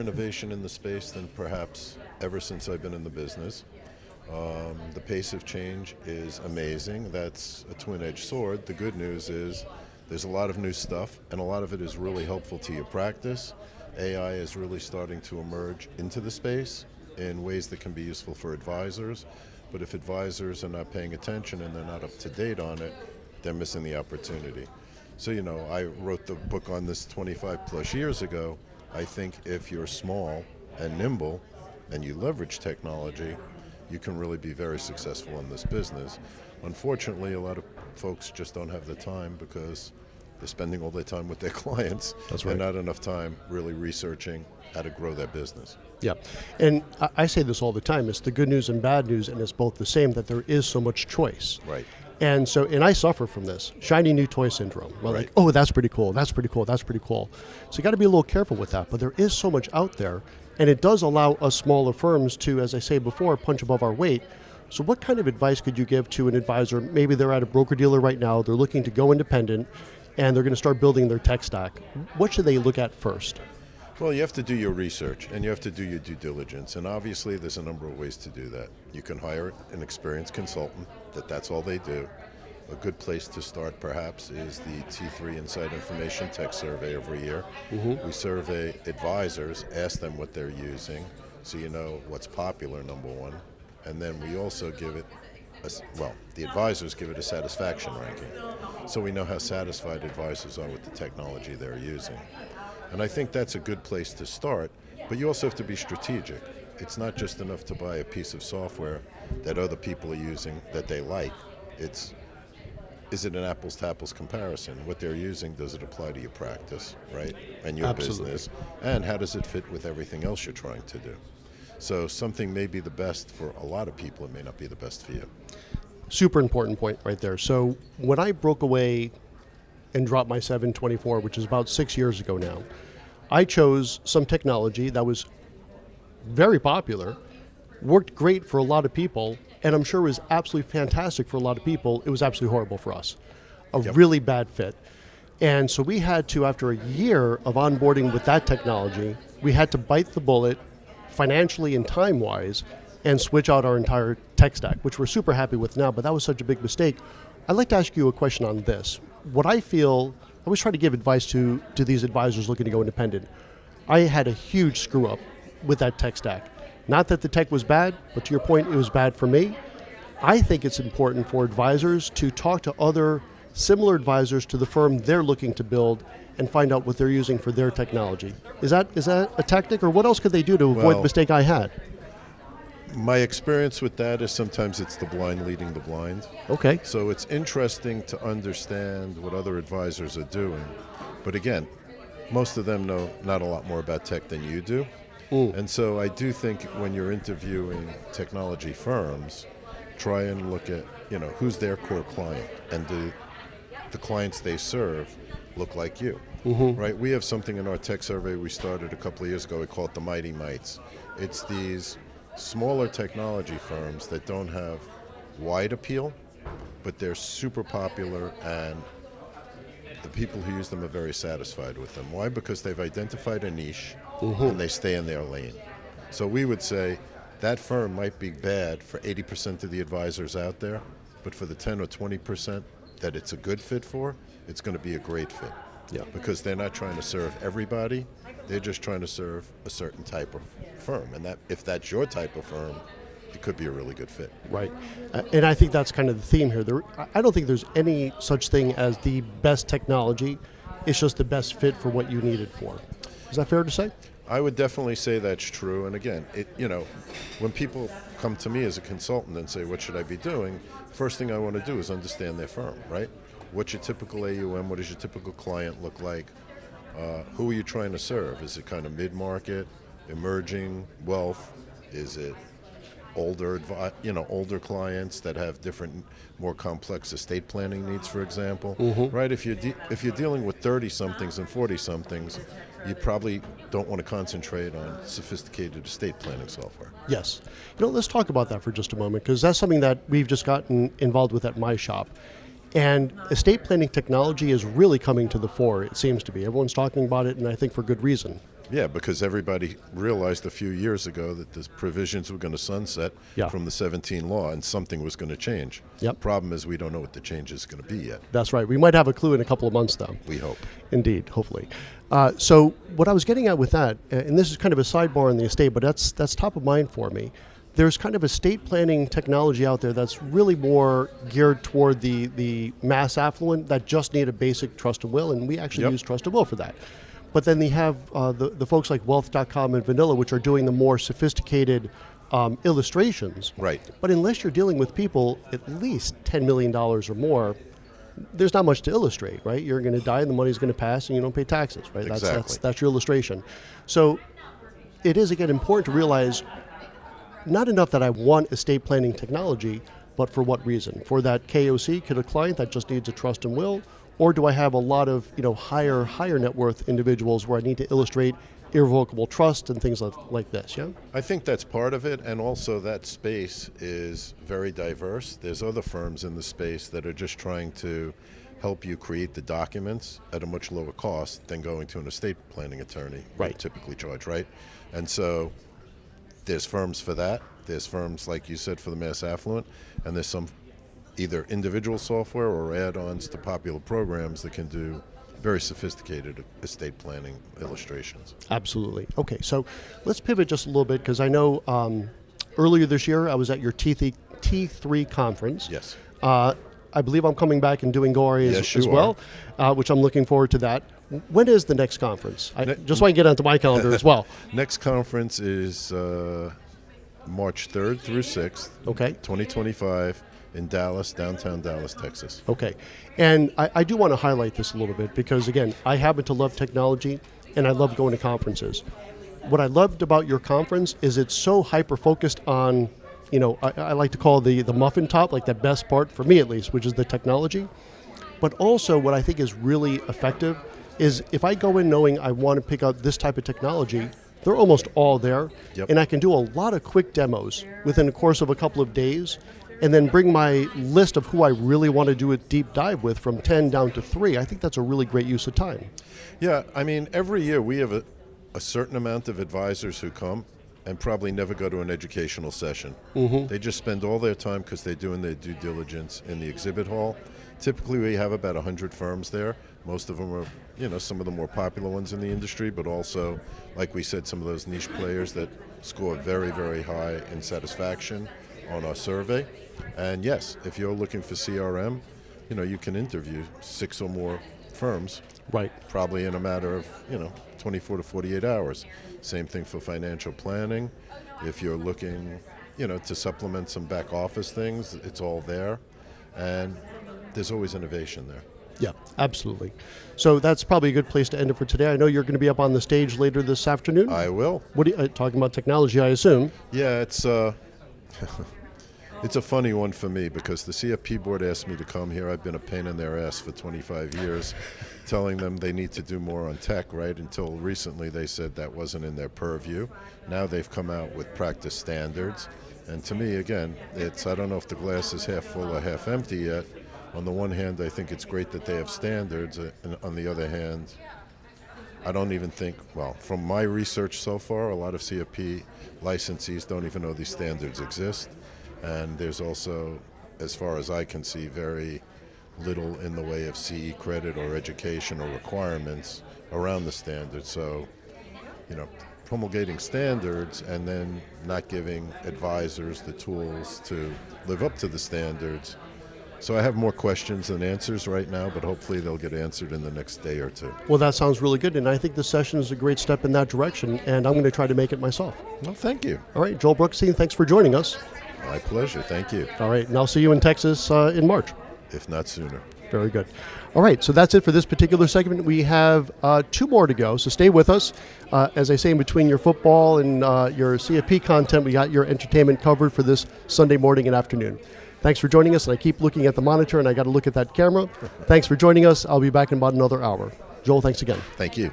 Innovation in the space than perhaps ever since I've been in the business. The pace of change is amazing. That's a twin-edged sword. The good news is there's a lot of new stuff, and a lot of it is really helpful to your practice. AI is really starting to emerge into the space in ways that can be useful for advisors. But if advisors are not paying attention and they're not up to date on it, they're missing the opportunity. So, I wrote the book on this 25 plus years ago. I think if you're small and nimble and you leverage technology, you can really be very successful in this business. Unfortunately, a lot of folks just don't have the time because they're spending all their time with their clients. That's right. And not enough time really researching how to grow their business. Yeah, and I say this all the time, it's the good news and bad news, and it's both the same, that there is so much choice. Right. And I suffer from this, shiny new toy syndrome. We're Right. like, oh, that's pretty cool, that's pretty cool, that's pretty cool. So you got to be a little careful with that, but there is so much out there, and it does allow us smaller firms to, as I say before, punch above our weight. So what kind of advice could you give to an advisor? Maybe they're at a broker-dealer right now, they're looking to go independent, and they're going to start building their tech stack. What should they look at first? Well, you have to do your research and you have to do your due diligence, and obviously there's a number of ways to do that. You can hire an experienced consultant, that's all they do. A good place to start perhaps is the T3 Inside Information Tech Survey every year. Mm-hmm. We survey advisors, ask them what they're using, so you know what's popular, number one, and then we also give it, the advisors give it a satisfaction ranking, so we know how satisfied advisors are with the technology they're using. And I think that's a good place to start, but you also have to be strategic. It's not just enough to buy a piece of software that other people are using that they like. Is it an apples to apples comparison? What they're using, does it apply to your practice, right? And your Absolutely. business? And how does it fit with everything else you're trying to do? So something may be the best for a lot of people, it may not be the best for you. Super important point right there. So when I broke away and dropped my 724, which is about 6 years ago now, I chose some technology that was very popular, worked great for a lot of people, and I'm sure was absolutely fantastic for a lot of people. It was absolutely horrible for us. Yep. Really bad fit. And so we had to, after a year of onboarding with that technology, we had to bite the bullet financially and time-wise and switch out our entire tech stack, which we're super happy with now, but that was such a big mistake. I'd like to ask you a question on this. What I feel, I always try to give advice to these advisors looking to go independent. I had a huge screw up with that tech stack. Not that the tech was bad, but to your point, it was bad for me. I think it's important for advisors to talk to other similar advisors to the firm they're looking to build and find out what they're using for their technology. Is that a tactic, or what else could they do to avoid the mistake I had? My experience with that is sometimes it's the blind leading the blind. Okay. So it's interesting to understand what other advisors are doing. But again, most of them know not a lot more about tech than you do. And so I do think when you're interviewing technology firms, try and look at, who's their core client, and do the clients they serve look like you, right? We have something in our tech survey we started a couple of years ago. We call it the Mighty Mites. It's these smaller technology firms that don't have wide appeal, but they're super popular, and the people who use them are very satisfied with them. Why? Because they've identified a niche and they stay in their lane. So we would say that firm might be bad for 80% of the advisors out there, but for the 10 or 20% that it's a good fit for, it's going to be a great fit. Yeah. Because they're not trying to serve everybody, they're just trying to serve a certain type of firm. And that, if that's your type of firm, it could be a really good fit. Right. And I think that's kind of the theme here. I don't think there's any such thing as the best technology. It's just the best fit for what you need it for. Is that fair to say? I would definitely say that's true. And again, when people come to me as a consultant and say, what should I be doing? First thing I want to do is understand their firm, right? What's your typical AUM? What does your typical client look like? Who are you trying to serve? Is it kind of mid-market, emerging, wealth? Is it older clients that have different, more complex estate planning needs, for example? Right? If you're dealing with 30-somethings and 40-somethings, you probably don't want to concentrate on sophisticated estate planning software. Yes. Let's talk about that for just a moment, because that's something that we've just gotten involved with at my shop. And estate planning technology is really coming to the fore, it seems to be. Everyone's talking about it, and I think for good reason. Yeah, because everybody realized a few years ago that the provisions were going to sunset from the 17 law and something was going to change. The problem is we don't know what the change is going to be yet. That's right. We might have a clue in a couple of months, though. We hope. Indeed, hopefully. So what I was getting at with that, and this is kind of a sidebar in the estate, but that's top of mind for me. There's kind of estate planning technology out there that's really more geared toward the mass affluent that just need a basic trust and will, and we actually use trust and will for that. But then they have the folks like Wealth.com and Vanilla, which are doing the more sophisticated illustrations. Right. But unless you're dealing with people at least $10 million or more, there's not much to illustrate, right? You're going to die and the money's going to pass and you don't pay taxes, right? Exactly. That's your illustration. So it is, again, important to realize not enough that I want estate planning technology, but for what reason? For that KOC, could a client that just needs a trust and will? Or do I have a lot of higher net worth individuals where I need to illustrate irrevocable trust and things like this? Yeah, I think that's part of it, and also that space is very diverse. There's other firms in the space that are just trying to help you create the documents at a much lower cost than going to an estate planning attorney would typically charge, right? And so there's firms for that. There's firms, like you said, for the mass affluent, and there's some either individual software or add-ons to popular programs that can do very sophisticated estate planning illustrations. Absolutely. Okay, so let's pivot just a little bit, because I know earlier this year I was at your T3 conference. Yes. I believe I'm coming back and doing goRIA as well, which I'm looking forward to that. When is the next conference? Just so I can get onto my calendar as well. Next conference is March 3rd through 6th, 2025, in Dallas, downtown Dallas, Texas. Okay. And I do want to highlight this a little bit because, again, I happen to love technology and I love going to conferences. What I loved about your conference is it's so hyper-focused on, I like to call the muffin top, like the best part, for me at least, which is the technology. But also what I think is really effective is if I go in knowing I want to pick up this type of technology, they're almost all there. And I can do a lot of quick demos within the course of a couple of days, and then bring my list of who I really want to do a deep dive with from 10 down to 3. I think that's a really great use of time. Yeah, I mean, every year we have a certain amount of advisors who come and probably never go to an educational session. They just spend all their time, because they're doing their due diligence, in the exhibit hall. Typically we have about 100 firms there. Most of them are, some of the more popular ones in the industry, but also, like we said, some of those niche players that score very, very high in satisfaction on our survey. And yes, if you're looking for CRM, you can interview 6 or more firms, probably in a matter of 24 to 48 hours. Same thing for financial planning. If you're looking to supplement some back office things, it's all there, and there's always innovation there. Yeah, absolutely. So that's probably a good place to end it for today. I know you're going to be up on the stage later this afternoon. I will. What are you talking about? Technology, I assume. Yeah, it's it's a funny one for me, because the CFP board asked me to come here. I've been a pain in their ass for 25 years, telling them they need to do more on tech, right? Until recently they said that wasn't in their purview. Now they've come out with practice standards. And to me, again, I don't know if the glass is half full or half empty yet. On the one hand, I think it's great that they have standards, and on the other hand, I don't even think, from my research so far, a lot of CFP licensees don't even know these standards exist. And there's also, as far as I can see, very little in the way of CE credit or education or requirements around the standards. So, promulgating standards and then not giving advisors the tools to live up to the standards. So I have more questions than answers right now, but hopefully they'll get answered in the next day or two. Well, that sounds really good, and I think this session is a great step in that direction, and I'm going to try to make it myself. Well, thank you. All right, Joel Bruckenstein, thanks for joining us. My pleasure. Thank you. All right, and I'll see you in Texas in March. If not sooner. Very good. All right, so that's it for this particular segment. We have 2 more to go, so stay with us. As I say, in between your football and your CFP content, we got your entertainment covered for this Sunday morning and afternoon. Thanks for joining us, and I keep looking at the monitor, and I got to look at that camera. Thanks for joining us. I'll be back in about another hour. Joel, thanks again. Thank you.